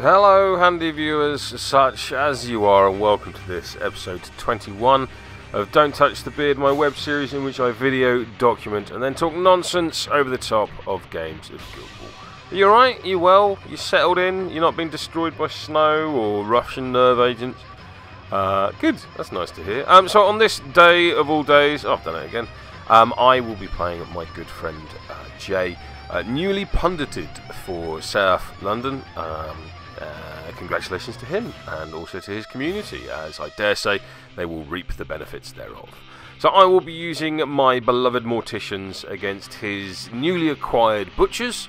Hello handy viewers such as you are, and welcome to this episode 21 of Don't Touch the Beard, my web series in which I video, document and then talk nonsense over the top of games of Guild Ball. Are you alright? You well? You settled in? You're not being destroyed by snow or Russian nerve agents? Good, that's nice to hear. So on this day of all days, I've done it again, I will be playing my good friend Jay, newly pundited for South London. Congratulations to him and also to his community, as I dare say they will reap the benefits thereof. So I will be using my beloved Morticians against his newly acquired Butchers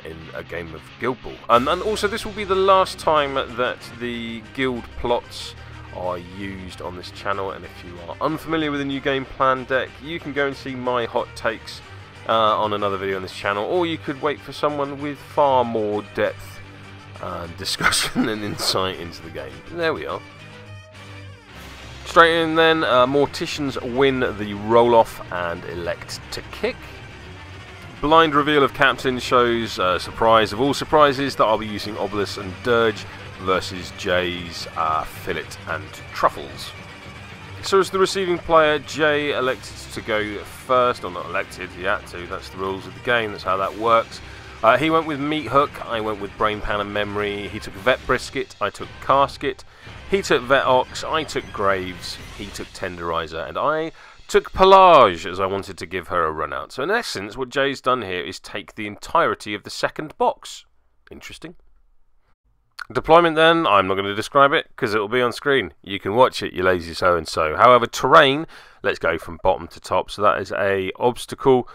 in a game of Guild Ball. And also this will be the last time that the guild plots are used on this channel, and if you are unfamiliar with the new game plan deck, you can go and see my hot takes on another video on this channel, or you could wait for someone with far more depth discussion and insight into the game. There we are. Straight in then, Morticians win the roll-off and elect to kick. Blind reveal of captain shows surprise of all surprises that I'll be using Obelisk and Dirge versus Jay's Fillet and Truffles. So as the receiving player, Jay elected to go first, or not elected, he had to, that's the rules of the game, that's how that works. He went with Meat Hook, I went with Brain Pan and Memory, he took Vet Brisket, I took Casket, he took Vet Ox, I took Graves, he took Tenderizer, and I took Pelage, as I wanted to give her a run out. So in essence, what Jay's done here is take the entirety of the second box. Interesting. Deployment then, I'm not going to describe it because it will be on screen. You can watch it, you lazy so-and-so. However, terrain, let's go from bottom to top. So that is a obstacle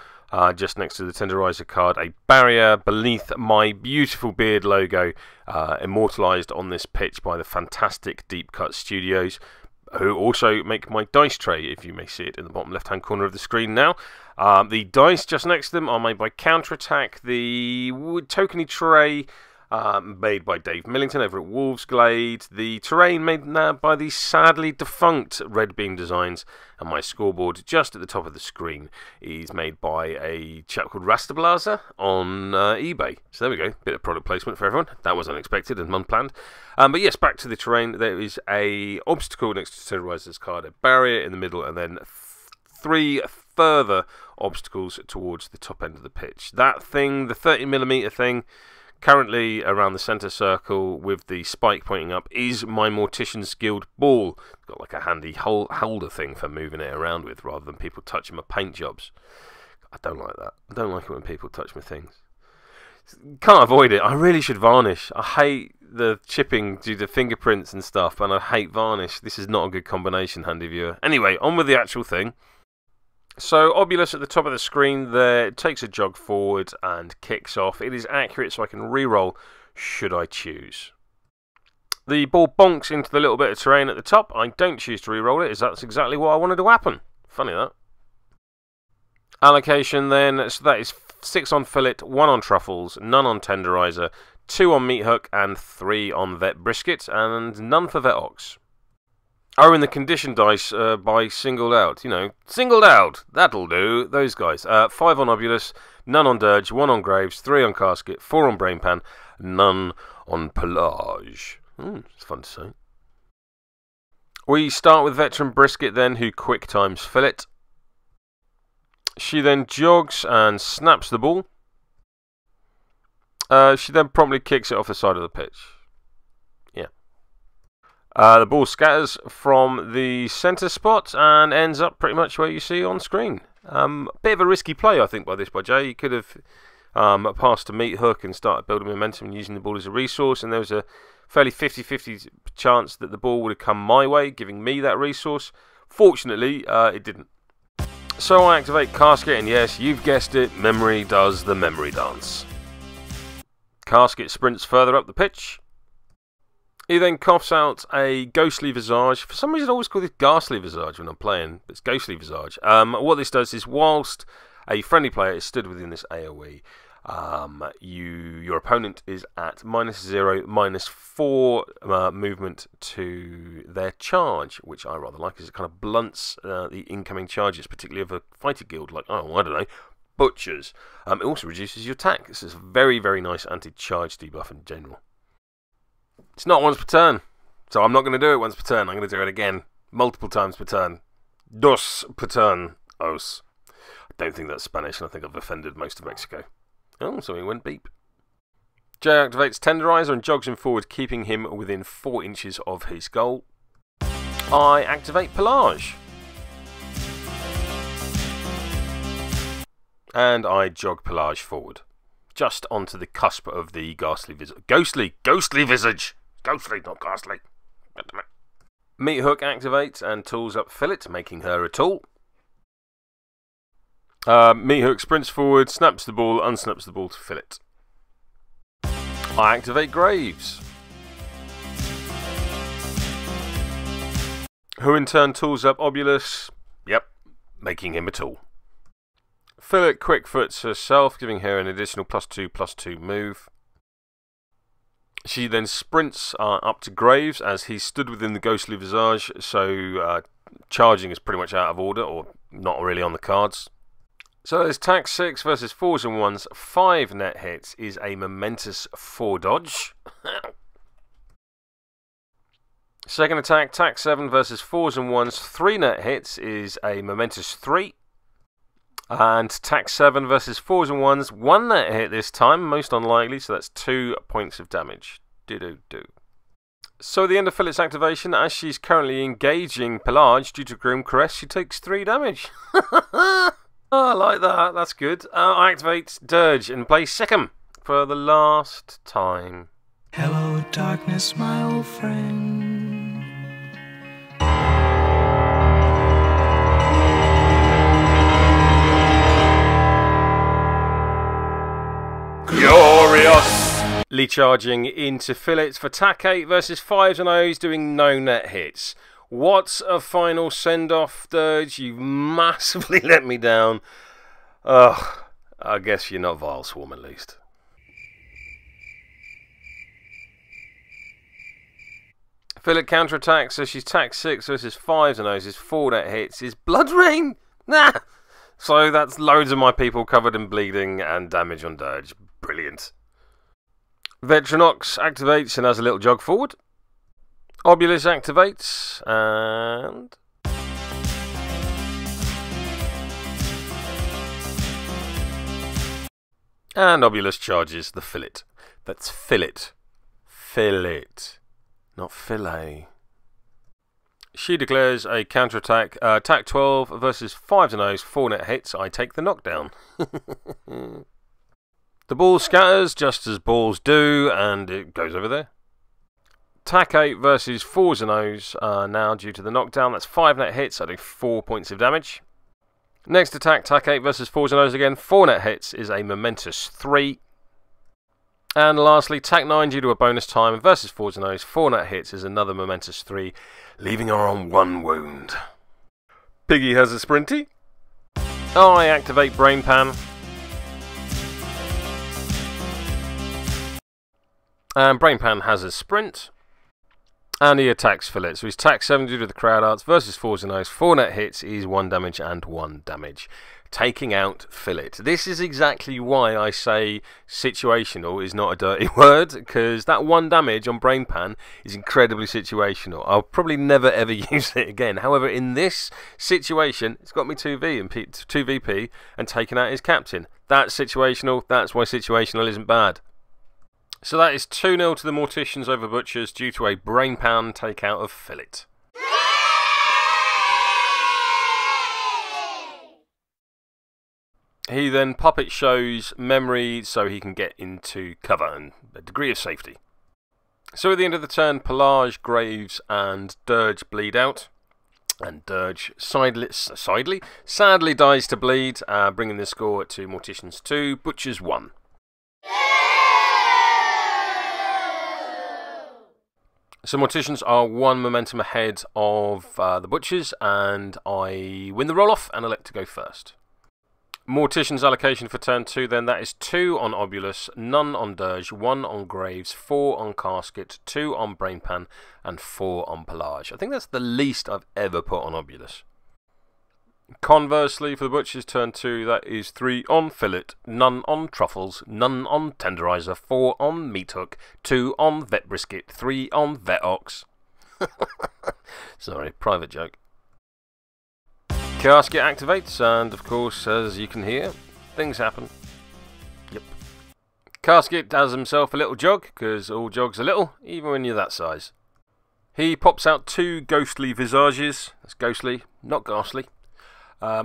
just next to the Tenderizer card, a barrier beneath my beautiful beard logo, immortalised on this pitch by the fantastic Deep Cut Studios, who also make my dice tray, if you may see it in the bottom left-hand corner of the screen now. The dice just next to them are made by Counterattack. The tokeny tray made by Dave Millington over at Wolves Glade. The terrain made now by the sadly defunct Red Beam Designs, and my scoreboard just at the top of the screen is made by a chap called Rastablazer on eBay. So there we go, bit of product placement for everyone. That was unexpected and unplanned. But yes, back to the terrain. There is a obstacle next to Terrorizer's card, a barrier in the middle, and then three further obstacles towards the top end of the pitch. That thing, the 30mm thing, currently around the centre circle with the spike pointing up, is my Morticians Guild ball. Got like a handy holder thing for moving it around with rather than people touching my paint jobs. I don't like that. I don't like it when people touch my things. Can't avoid it. I really should varnish. I hate the chipping due to fingerprints and stuff, and I hate varnish. This is not a good combination, handy viewer. Anyway, on with the actual thing. So, Obulus at the top of the screen there takes a jog forward and kicks off. It is accurate, so I can re-roll should I choose. The ball bonks into the little bit of terrain at the top. I don't choose to re-roll it, as that's exactly what I wanted to happen. Funny that. Allocation then, so that is 6 on Fillet, 1 on Truffles, none on Tenderizer, 2 on Meat Hook, and 3 on Vet Brisket, and none for Vet Ox. Oh, and the condition dice by singled out. You know, singled out. That'll do. Those guys. 5 on Obulus, none on Dirge, 1 on Graves, 3 on Casket, 4 on Brain Pan, none on Pelage. It's fun to say. We start with Veteran Brisket then, who quick times Fillet. She then jogs and snaps the ball. She then promptly kicks it off the side of the pitch. The ball scatters from the centre spot and ends up pretty much where you see on screen. Bit of a risky play, I think, by Jay. He could have passed to Meat Hook and started building momentum and using the ball as a resource, and there was a fairly 50-50 chance that the ball would have come my way, giving me that resource. Fortunately, it didn't. So I activate Casket, and yes, you've guessed it, Memory does the memory dance. Casket sprints further up the pitch. He then coughs out a Ghostly Visage. For some reason I always call this Ghastly Visage when I'm playing, but it's Ghostly Visage. What this does is, whilst a friendly player is stood within this AoE, your opponent is at -0, -4 movement to their charge, which I rather like, as it kind of blunts the incoming charges, particularly of a fighter guild like, oh, I don't know, Butchers. It also reduces your attack. This is a very, very nice anti-charge debuff in general. It's not once per turn, so I'm not going to do it once per turn. I'm going to do it again, multiple times per turn. Dos per turn, os. I don't think that's Spanish, and I think I've offended most of Mexico. Oh, something went beep. J activates Tenderizer and jogs him forward, keeping him within 4 inches of his goal. I activate Pelage. And I jog Pelage forward, just onto the cusp of the ghastly visage. Ghostly visage! Ghostly, not ghastly. Meat Hook activates and tools up Fillet, making her a tool. Meat Hook sprints forward, snaps the ball, unsnaps the ball to Fillet. I activate Graves, who in turn tools up Obulus, yep, making him a tool. Fillet quick-foots herself, giving her an additional +2/+2 move. She then sprints up to Graves as he stood within the ghostly visage, so charging is pretty much out of order, or not really on the cards. So there's attack 6 versus 4s and 1s, 5 net hits is a momentous 4 dodge. Second attack, tack 7 versus 4s and 1s, 3 net hits is a momentous 3. And tack 7 versus 4s and 1s, 1 net hit this time, most unlikely, so that's 2 points of damage. Do-do-do. So at the end of Fillet's activation, as she's currently engaging Pelage due to Grim Caress, she takes 3 damage. Oh, I like that, that's good. I activate Dirge and play Sikkim for the last time. Hello darkness, my old friend. Gloriously charging into Fillets for tack 8 versus 5s and O's, doing no net hits. What's a final send-off, Dirge? You've massively let me down. Ugh, I guess you're not Vile Swarm at least. Fillet counterattacks, so she's tack 6 versus 5s and O's, 4 net hits, is Blood Rain! Nah! So that's loads of my people covered in bleeding and damage on Dirge. Brilliant. Vetronox activates and has a little jog forward. Obulus activates and... Obulus charges the Fillet. That's Fillet. Fillet. Not fillet. She declares a counterattack. Attack 12 versus 5s and O's, 4 net hits. I take the knockdown. The ball scatters just as balls do, and it goes over there. Tack 8 versus 4s and O's now due to the knockdown. That's 5 net hits. I do 4 points of damage. Next attack, tack 8 versus 4s and O's again. 4 net hits is a momentous 3. And lastly, tack 9 due to a bonus time versus 4s and O's. 4 net hits is another momentous 3, leaving her on 1 wound. Piggy has a sprinty. I activate Brain Pan. And Brain Pan has a sprint. And he attacks Fillet. So he's tack 7 due to the crowd arts versus 4s and O's. 4 net hits is 1 damage and 1 damage. Taking out Fillet. This is exactly why I say situational is not a dirty word, because that 1 damage on Brain Pan is incredibly situational. I'll probably never ever use it again. However, in this situation, it's got me 2VP and taken out his captain. That's situational. That's why situational isn't bad. So that is 2-0 to the Morticians over Butchers due to a Brain Pan takeout of Fillet. He then puppet shows memory so he can get into cover and a degree of safety. So at the end of the turn, Pelage, Graves and Dirge bleed out. And Dirge sadly dies to bleed, bringing the score to Morticians 2, Butchers 1. So Morticians are 1 momentum ahead of the Butchers, and I win the roll-off and elect to go first. Morticians allocation for turn 2 then, that is 2 on Obulus, none on Dirge, 1 on Graves, 4 on Casket, 2 on Brain Pan, and 4 on Pelage. I think that's the least I've ever put on Obulus. Conversely, for the Butcher's turn 2, that is 3 on Fillet, none on Truffles, none on Tenderizer, 4 on Meat Hook, 2 on Vet Brisket, 3 on Vet Ox. Sorry, private joke. Casket activates, and of course, as you can hear, things happen. Yep. Casket does himself a little jog, because all jogs are little, even when you're that size. He pops out 2 ghostly visages. That's ghostly, not ghastly.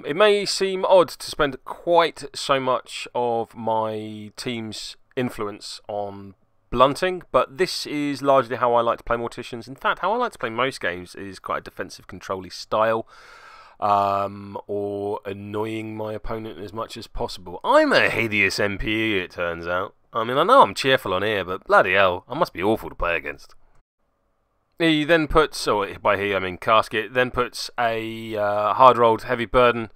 It may seem odd to spend quite so much of my team's influence on blunting, but this is largely how I like to play Morticians. In fact, how I like to play most games is quite a defensive, control-y style, or annoying my opponent as much as possible. I'm a hideous MPE, it turns out. I mean, I know I'm cheerful on here, but bloody hell, I must be awful to play against. He then puts, or by he I mean Casket, then puts a hard-rolled heavy burden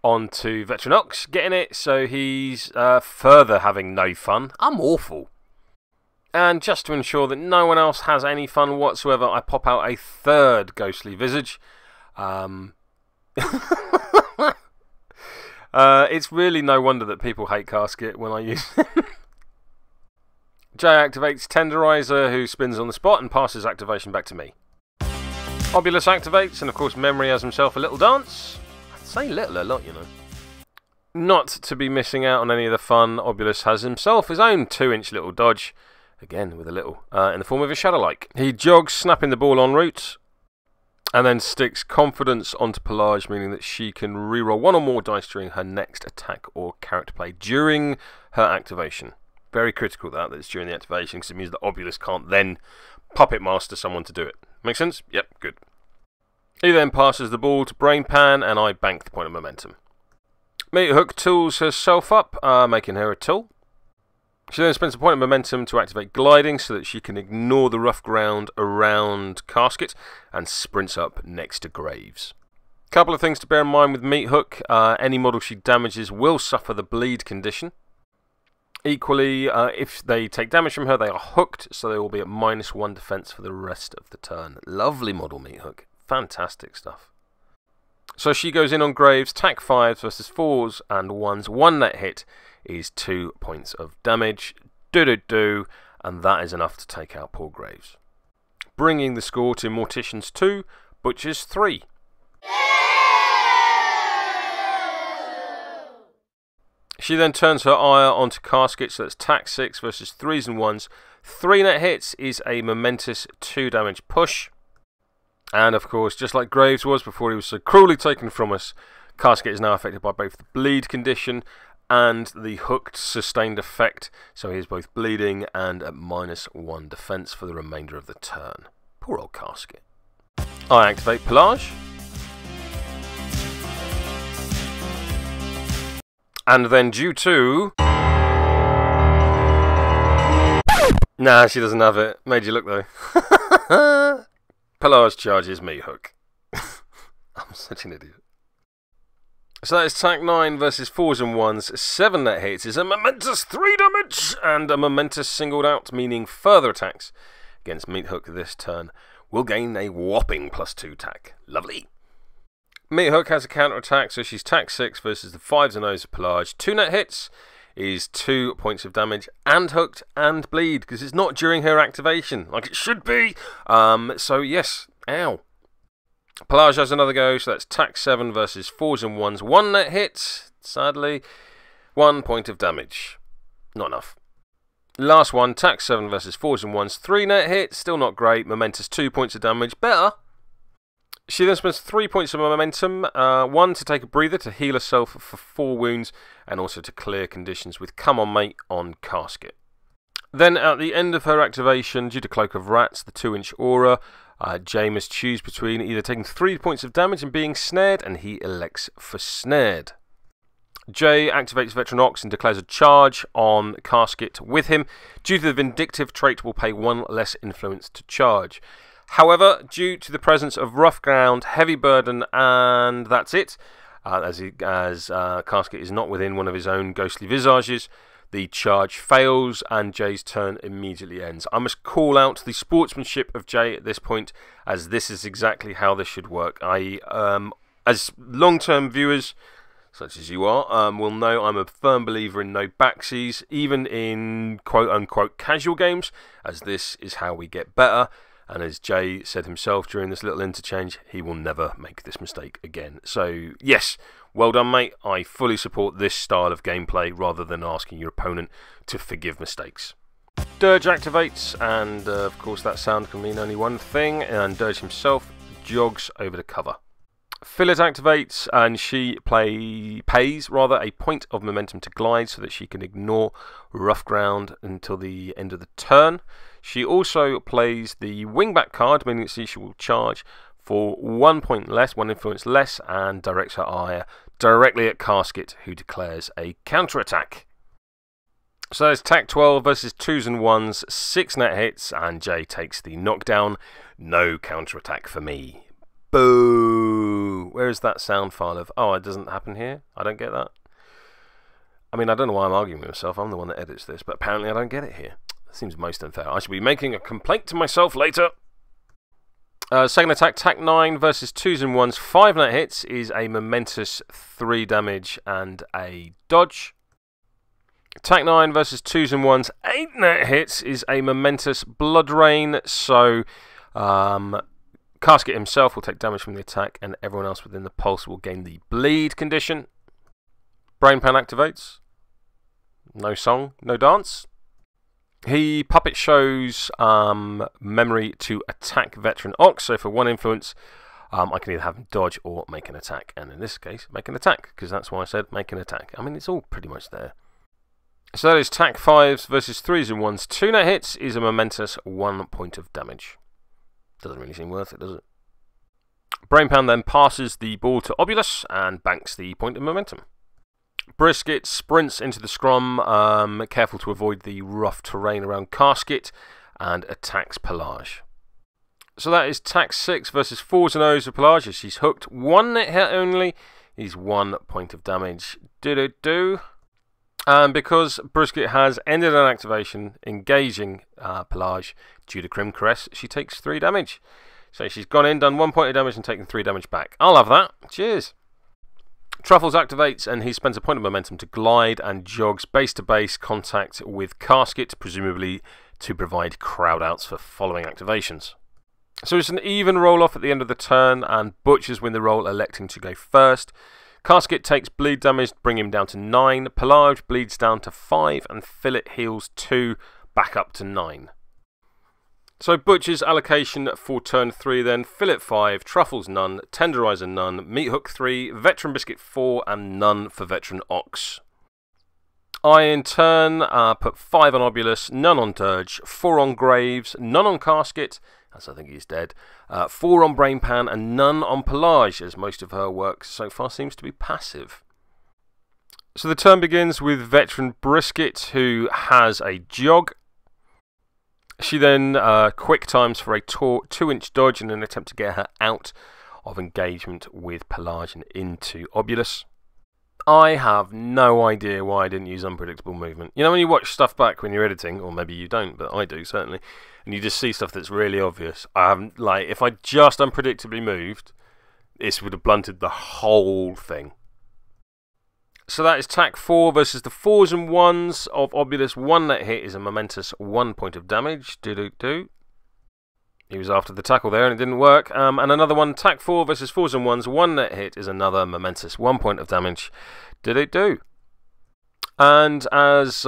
onto Veteran Ox, getting it, so he's further having no fun. I'm awful. And just to ensure that no one else has any fun whatsoever, I pop out a 3rd ghostly visage. It's really no wonder that people hate Casket when I use it. Jay activates Tenderizer, who spins on the spot and passes activation back to me. Obulus activates, and of course Memory has himself a little dance. I'd say little a lot, you know. Not to be missing out on any of the fun, Obulus has himself his own 2-inch little dodge, again with a little, in the form of a Shadow-like. He jogs, snapping the ball en route, and then sticks Confidence onto Pelage, meaning that she can reroll 1 or more dice during her next attack or character play during her activation. Very critical that it's during the activation, because it means that Obulus can't then puppet master someone to do it. Make sense? Yep, good. He then passes the ball to Brain Pan, and I bank the point of momentum. Meat Hook tools herself up, making her a tool. She then spends a point of momentum to activate Gliding, so that she can ignore the rough ground around Casket, and sprints up next to Graves. Couple of things to bear in mind with Meat Hook. Any model she damages will suffer the bleed condition. Equally, if they take damage from her, they are hooked, so they will be at -1 defense for the rest of the turn. Lovely model, Meat Hook. Fantastic stuff. So she goes in on Graves, attack 5s versus 4s and 1s. 1 net hit is 2 points of damage. Do-do-do, and that is enough to take out poor Graves. Bringing the score to Morticians 2, Butchers 3. She then turns her ire onto Casket, so that's attack 6 versus 3s and 1s. 3 net hits is a momentous 2 damage push. And of course, just like Graves was before he was so cruelly taken from us, Casket is now affected by both the bleed condition and the hooked sustained effect. So he is both bleeding and at -1 defense for the remainder of the turn. Poor old Casket. I activate Pelage. And then due to... Nah, she doesn't have it. Made you look though. Pelage charges Meat Hook. I'm such an idiot. So that is attack 9 versus 4s and 1s. 7 net hits is a momentous 3 damage. And a momentous singled out, meaning further attacks against Meat Hook this turn will gain a whopping +2 attack. Lovely. Meat Hook has a counter-attack, so she's attack 6 versus the 5s and 0s of Pelage. 2 net hits is 2 points of damage, and hooked and bleed, because it's not during her activation, like it should be. So yes, ow. Pelage has another go, so that's attack 7 versus 4s and 1s. 1 net hit, sadly. 1 point of damage. Not enough. Last one, attack 7 versus 4s and 1s. 3 net hit, still not great. Momentous 2 points of damage, better. She then spends 3 points of momentum, 1 to take a breather to heal herself for 4 wounds, and also to clear conditions with Come On Mate on Casket. Then at the end of her activation, due to Cloak of Rats, the 2-inch aura, Jay must choose between either taking 3 points of damage and being snared, and he elects for snared. Jay activates Veteran Ox and declares a charge on Casket with him. Due to the Vindictive trait, will pay 1 less influence to charge. However, due to the presence of Rough Ground, Heavy Burden, and that's it, as Casket is not within one of his own ghostly visages, the charge fails and Jay's turn immediately ends. I must call out the sportsmanship of Jay at this point, as this is exactly how this should work. As long-term viewers, such as you are, will know I'm a firm believer in no backsies, even in quote-unquote casual games, as this is how we get better. And as Jay said himself during this little interchange, he will never make this mistake again. So, yes, well done, mate. I fully support this style of gameplay rather than asking your opponent to forgive mistakes. Dirge activates, and of course that sound can mean only one thing, and Dirge himself jogs over the cover. Fillet activates, and she pays a point of momentum to glide so that she can ignore rough ground until the end of the turn. She also plays the wingback card, meaning that she will charge for 1 point less, 1 influence less, and directs her ire directly at Casket, who declares a counterattack. So there's attack 12 versus 2s and 1s, 6 net hits, and Jay takes the knockdown. No counterattack for me. Boo! Where is that sound file of, oh, it doesn't happen here? I don't get that. I mean, I don't know why I'm arguing with myself. I'm the one that edits this, but apparently I don't get it here. That seems most unfair. I should be making a complaint to myself later. Second attack, attack 9 versus 2s and 1s, 5 net hits is a momentous 3 damage and a dodge. Attack 9 versus 2s and 1s, 8 net hits is a momentous blood rain, so Casket himself will take damage from the attack, and everyone else within the pulse will gain the bleed condition. Brain Pan activates. No song, no dance. He puppet shows memory to attack Veteran Ox, so for 1 influence, I can either have him dodge or make an attack, and in this case, make an attack, because that's why I said make an attack. I mean, it's all pretty much there. So that is attack 5s versus 3s and 1s. 2 net hits is a momentous 1 point of damage. Doesn't really seem worth it, does it? Brain Pound then passes the ball to Obulus and banks the point of momentum. Brisket sprints into the scrum, careful to avoid the rough terrain around Casket, and attacks Pelage. So that is attack 6 versus 4s and 0s of Pelage. As she's hooked, 1 net hit only is 1 point of damage. Do. And because Brisket has ended an activation engaging Pelage due to Crim Caress, she takes 3 damage. So she's gone in, done 1 point of damage and taken 3 damage back. I'll have that. Cheers. Truffles activates, and he spends a point of momentum to glide and jogs base-to-base contact with Casket, presumably to provide crowd outs for following activations. So it's an even roll-off at the end of the turn, and Butchers win the roll, electing to go first. Casket takes bleed damage, bring him down to 9. Pelage bleeds down to 5, and Fillet heals 2, back up to 9. So Butcher's allocation for turn 3 then, Fillet 5, Truffles none, Tenderizer none, Meat Hook 3, Veteran Biscuit 4, and none for Veteran Ox. I in turn put 5 on Obulus, none on Dirge, 4 on Graves, none on Casket, as I think he's dead, 4 on Brain Pan, and none on Pelage, as most of her work so far seems to be passive. So the turn begins with Veteran Brisket, who has a jog. She then quick times for a 2-inch dodge in an attempt to get her out of engagement with Pelage and into Obulus. I have no idea why I didn't use unpredictable movement. You know when you watch stuff back when you're editing, or maybe you don't, but I do certainly, and you just see stuff that's really obvious. I haven't, like, if I just unpredictably moved, this would have blunted the whole thing. So that is attack 4 versus the 4s and 1s of Obulus. 1 net hit is a momentous 1 point of damage. Do. He was after the tackle there and it didn't work. And another one, attack 4 versus 4s and 1s. 1 net hit is another momentous 1 point of damage. Do. And as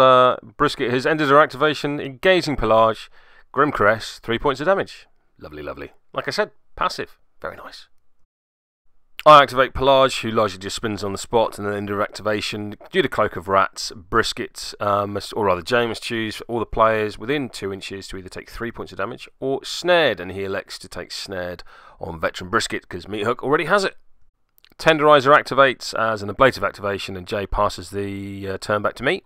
Brisket has ended her activation, engaging Pelage, Grim Caress, 3 points of damage. Lovely. Like I said, passive. Very nice. I activate Pelage, who largely just spins on the spot, and then end her activation. Due to Cloak of Rats, Brisket, or rather Jay must choose all the players within 2 inches to either take 3 points of damage or snared, and he elects to take snared on Veteran Brisket because Meat Hook already has it. Tenderizer activates as an ablative activation, and Jay passes the turn back to me.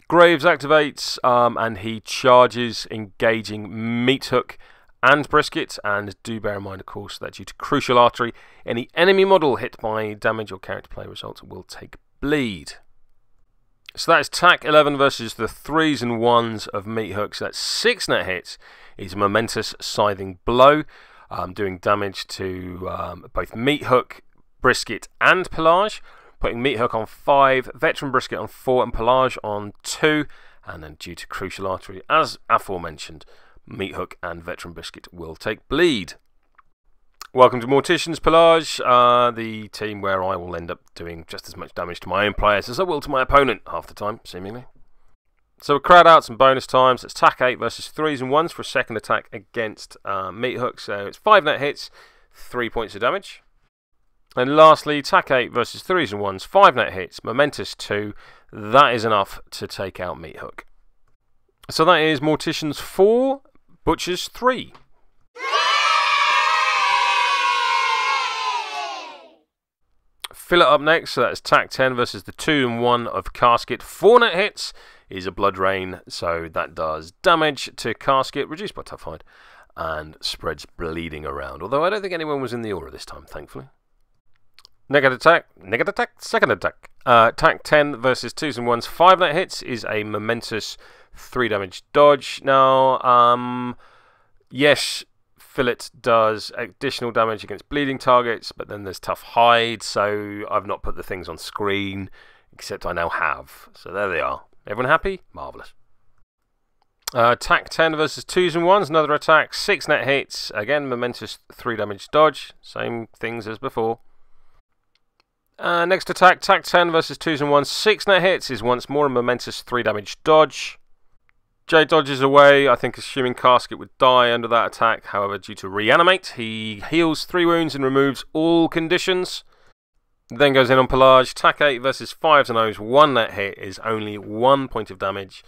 Graves activates, and he charges, engaging Meat Hook and Brisket, and do bear in mind, of course, that due to Crucial Artery, any enemy model hit by damage or character play results will take bleed. So that is attack 11 versus the 3s and 1s of Meat Hook. So that's 6 net hits. Is a momentous scything blow, doing damage to both Meat Hook, Brisket and Pelage, putting Meat Hook on 5, Veteran Brisket on 4, and Pelage on 2. And then due to Crucial Artery, as aforementioned, Meat Hook and Veteran Brisket will take bleed. Welcome to Morticians, Pelage, the team where I will end up doing just as much damage to my own players as I will to my opponent half the time, seemingly. So we'll crowd out some bonus times. It's attack 8 versus 3s and 1s for a second attack against Meat Hook. So it's 5 net hits, 3 points of damage. And lastly, attack 8 versus 3s and 1s, 5 net hits, momentous 2. That is enough to take out Meat Hook. So that is Morticians 4, Butchers 3. Fillet up next, so that's attack 10 versus the 2 and 1 of Casket. 4 net hits is a Blood Rain, so that does damage to Casket, reduced by Tough Hide, and spreads bleeding around. Although I don't think anyone was in the aura this time, thankfully. Negative attack, second attack. Attack 10 versus 2s and 1s, 5 net hits is a momentous 3 damage dodge. Now, yes, Fillet does additional damage against bleeding targets, but then there's Tough Hide, so I've not put the things on screen, except I now have. So there they are. Everyone happy? Marvellous. Attack 10 versus 2s and 1s, another attack, 6 net hits, again, momentous 3 damage dodge, same things as before. Next attack, attack 10 versus 2s and 1s, 6 net hits is once more a momentous 3 damage dodge. Jay dodges away, I think assuming Casket would die under that attack. However, due to reanimate, he heals 3 wounds and removes all conditions. Then goes in on Pelage. Attack 8 versus 5s and O's, 1 net hit is only 1 point of damage.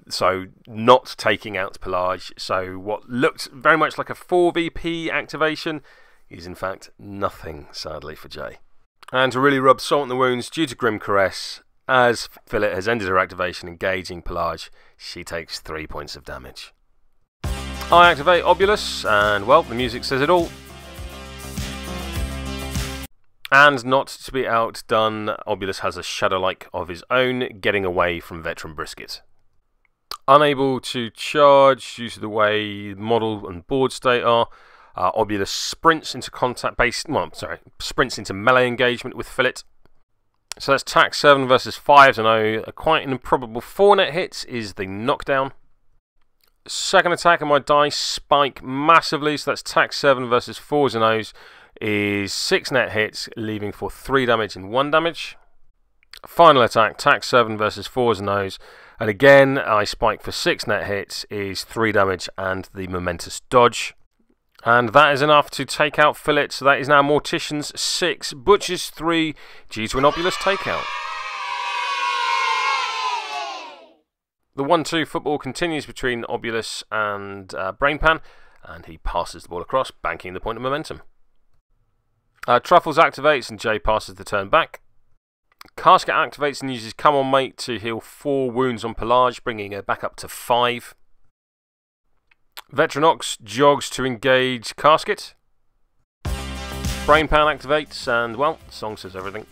So not taking out Pelage. So what looked very much like a 4VP activation is in fact nothing, sadly, for Jay. And to really rub salt in the wounds, due to Grim Caress, as Fillet has ended her activation engaging Pelage, she takes 3 points of damage. I activate Obulus, and well, the music says it all. And not to be outdone, Obulus has a Shadow-like of his own, getting away from Veteran Brisket. Unable to charge due to the way model and board state are, Obulus sprints into sprints into melee engagement with Fillet. So that's attack 7 versus 5s and 0. Quite an improbable 4 net hits is the knockdown. Second attack, and my dice spike massively. So that's attack 7 versus 4s and 0s is 6 net hits, leaving for 3 damage and 1 damage. Final attack, attack 7 versus 4s and 0s. And again, I spike for 6 net hits is 3 damage and the momentous dodge. And that is enough to take out Fillet, so that is now Morticians 6, Butchers 3, due to an Obulus takeout. The 1-2 football continues between Obulus and Brainpan, and he passes the ball across, banking the point of momentum. Truffles activates and Jay passes the turn back. Casket activates and uses Come On Mate to heal 4 wounds on Pelage, bringing her back up to 5. Veteranox jogs to engage Casket. Brainpan activates, and well, the song says everything.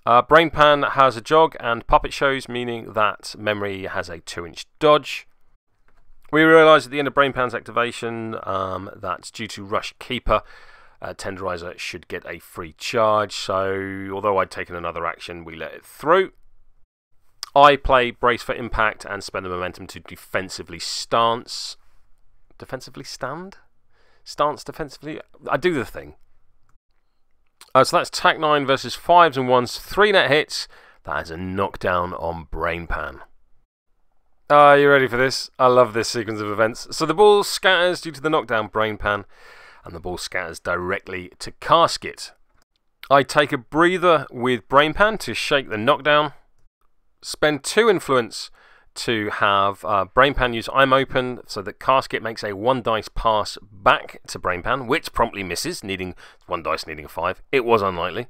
Brainpan has a jog and puppet shows, meaning that Memory has a 2-inch dodge. We realise at the end of Brainpan's activation that due to Rush Keeper, Tenderizer should get a free charge, so although I'd taken another action, we let it through. I play Brace for Impact and spend the momentum to defensively stance. Defensively stand? Stance defensively? I do the thing. So that's attack 9 versus 5s and 1s, 3 net hits. That is a knockdown on Brainpan. Are you ready for this? I love this sequence of events. So the ball scatters due to the knockdown Brainpan, and the ball scatters directly to Casket. I take a breather with Brainpan to shake the knockdown. Spend 2 influence to have Brainpan use I'm Open so that Casket makes a 1 dice pass back to Brainpan, which promptly misses, needing 1 dice needing a 5. It was unlikely.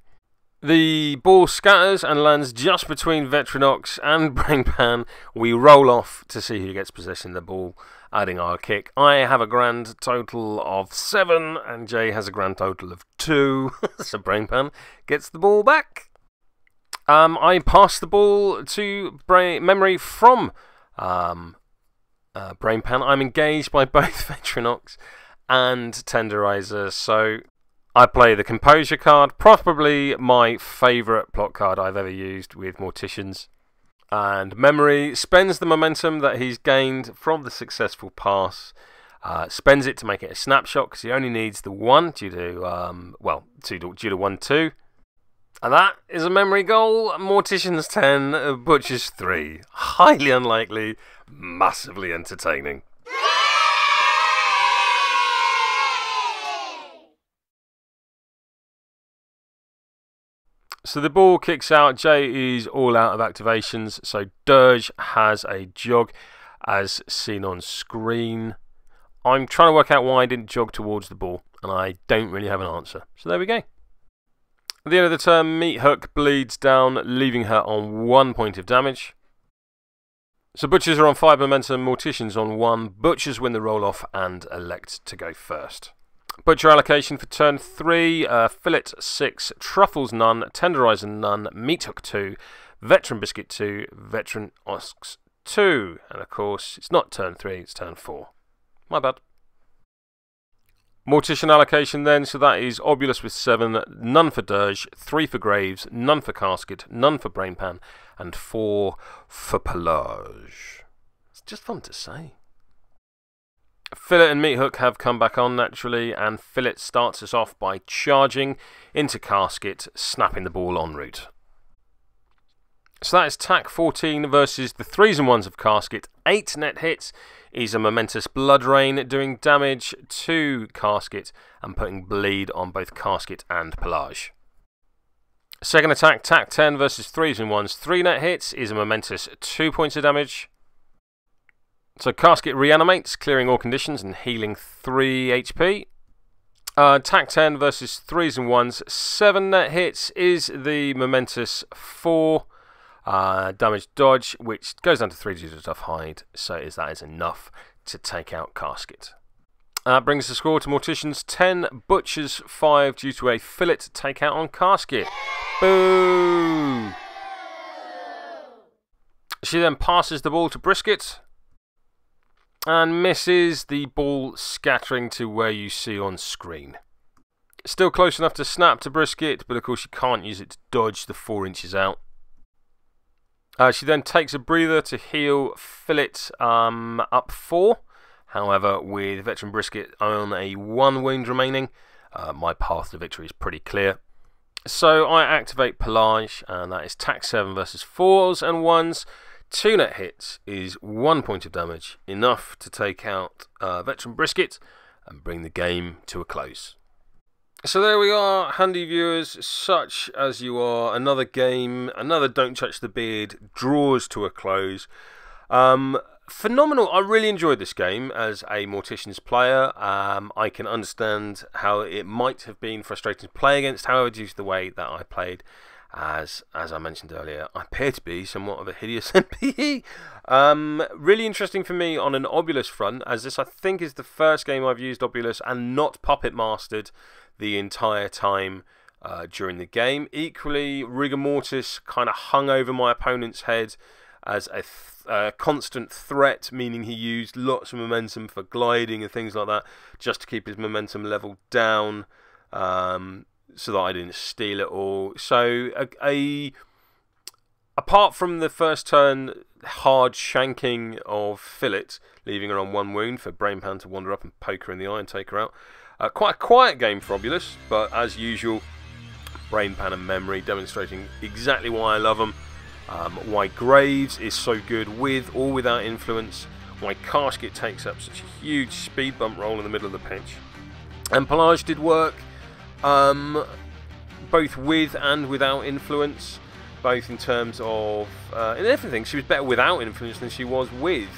The ball scatters and lands just between Veteranox and Brainpan. We roll off to see who gets possession of the ball, adding our kick. I have a grand total of 7, and Jay has a grand total of 2. So Brainpan gets the ball back. I pass the ball to Memory from Brainpan. I'm engaged by both Veteranox and Tenderizer. So I play the Composure card, probably my favourite plot card I've ever used with Morticians. And Memory spends the momentum that he's gained from the successful pass, spends it to make it a snapshot because he only needs the 1 due to, due to 1-2. And that is a Memory goal. Morticians 10, Butchers 3. Highly unlikely, massively entertaining. So the ball kicks out. Jay is all out of activations. So Dirge has a jog as seen on screen. I'm trying to work out why I didn't jog towards the ball, and I don't really have an answer. So there we go. At the end of the turn, Meat Hook bleeds down, leaving her on 1 point of damage. So Butchers are on 5 momentum, Morticians on 1. Butchers win the roll-off and elect to go first. Butcher allocation for turn 3, Fillet 6, Truffles none, Tenderizer none, Meat Hook 2, Veteran Biscuit 2, Veteran Osks 2. And of course, it's not turn 3, it's turn 4. My bad. Mortician allocation then, so that is Obulus with 7, none for Dirge, 3 for Graves, none for Casket, none for Brainpan, and 4 for Pelage. It's just fun to say. Fillet and Meat Hook have come back on naturally, and Fillet starts us off by charging into Casket, snapping the ball en route. So that is Tack 14 versus the 3s and 1s of Casket. 8 net hits is a momentous Blood Rain, doing damage to Casket and putting bleed on both Casket and Pelage. Second attack, Tack 10 versus 3s and 1s. 3 net hits is a momentous 2 points of damage. So Casket reanimates, clearing all conditions and healing 3 HP. Tack 10 versus 3s and 1s. 7 net hits is the momentous 4 damage dodge, which goes down to 3 due to tough hide. So that is enough to take out Casket. That brings the score to Morticians 10, Butchers 5 due to a Fillet takeout on Casket. Boo! She then passes the ball to Brisket and misses, the ball scattering to where you see on screen. Still close enough to snap to Brisket, but of course you can't use it to dodge the 4 inches out. She then takes a breather to heal Fillet up 4. However, with Veteran Brisket on a 1 wound remaining, my path to victory is pretty clear. So I activate Pelage, and that is Tack 7 versus 4s and 1s. 2 net hits is 1 point of damage, enough to take out Veteran Brisket and bring the game to a close. So there we are, handy viewers, such as you are. Another game, another Don't Touch the Beard draws to a close. Phenomenal. I really enjoyed this game as a Morticians player. I can understand how it might have been frustrating to play against, however, due to the way that I played. As I mentioned earlier, I appear to be somewhat of a hideous NPE. Really interesting for me on an Obulus front, as this I think is the first game I've used Obulus and not puppet mastered the entire time during the game. Equally, Rigor Mortis kind of hung over my opponent's head as a constant threat, meaning he used lots of momentum for gliding and things like that, just to keep his momentum level down, so that I didn't steal it all. So, apart from the first turn hard shanking of Fillet, leaving her on 1 wound for Brainpan to wander up and poke her in the eye and take her out. Quite a quiet game for Obulus, but as usual, Brainpan and Memory demonstrating exactly why I love them. Why Graves is so good with or without influence. Why Casket takes up such a huge speed bump roll in the middle of the pitch. And Pelage did work both with and without influence, both in terms of in everything. She was better without influence than she was with,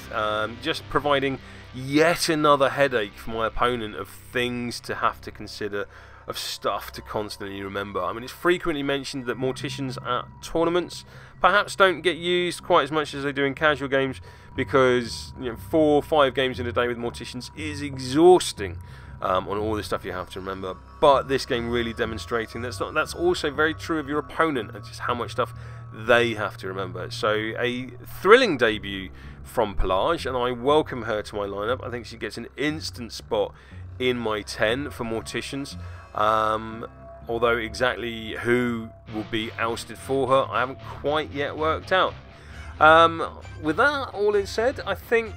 just providing yet another headache for my opponent of things to have to consider, of stuff to constantly remember. I mean, it's frequently mentioned that Morticians at tournaments perhaps don't get used quite as much as they do in casual games, because 4 or 5 games in a day with Morticians is exhausting on all the stuff you have to remember. But this game really demonstrating that's also very true of your opponent, and just how much stuff they have to remember. So a thrilling debut from Pelage, and I welcome her to my lineup. I think she gets an instant spot in my 10 for Morticians. Although exactly who will be ousted for her, I haven't quite yet worked out. With that all it said, I think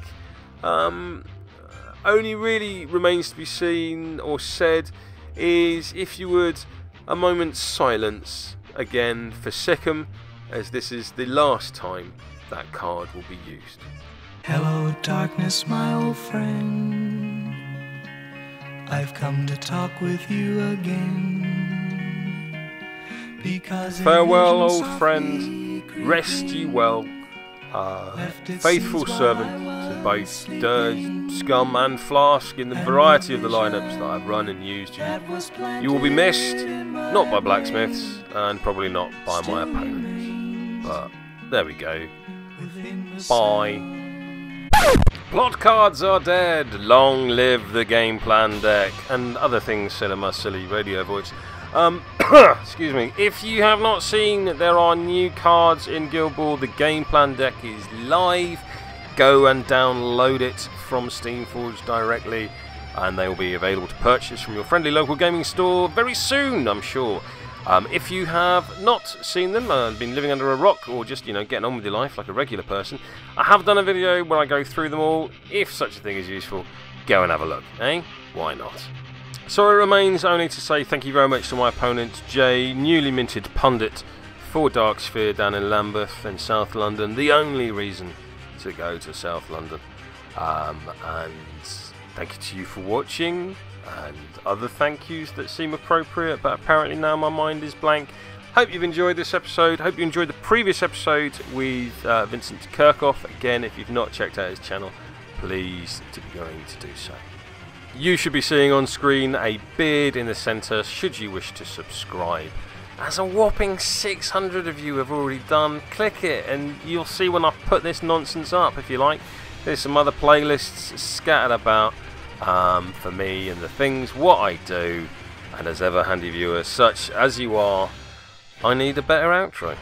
only really remains to be seen or said is, if you would, a moment's silence again for Sikkim, as this is the last time that card will be used. Hello, darkness, my old friend. I've come to talk with you again. Because farewell, old friend. Rest ye well. Faithful servant to both Dirge, Scum and Flask in the variety of the lineups that I've run and used. You will be missed, not by blacksmiths, and probably not by my opponents. But there we go. Bye. Plot cards are dead. Long live the game plan deck, and other things said in my silly radio voice. Excuse me. If you have not seen, there are new cards in Guild Ball. The game plan deck is live. Go and download it from Steamforge directly, and they will be available to purchase from your friendly local gaming store very soon, I'm sure. If you have not seen them, been living under a rock, or just, getting on with your life like a regular person, I have done a video where I go through them all. If such a thing is useful, go and have a look, eh? Why not? So it remains only to say thank you very much to my opponent, Jay, newly minted pundit for Dark Sphere down in Lambeth in South London. The only reason to go to South London. And thank you to you for watching, and other thank yous that seem appropriate, but apparently now my mind is blank. Hope you've enjoyed this episode. Hope you enjoyed the previous episode with Vincent Kirchhoff. Again, if you've not checked out his channel, please be going to do so. You should be seeing on screen a beard in the centre should you wish to subscribe. As a whopping 600 of you have already done, click it and you'll see when I put this nonsense up, if you like. There's some other playlists scattered about for me and the things, what I do, and as ever, handy viewers, such as you are, I need a better outro.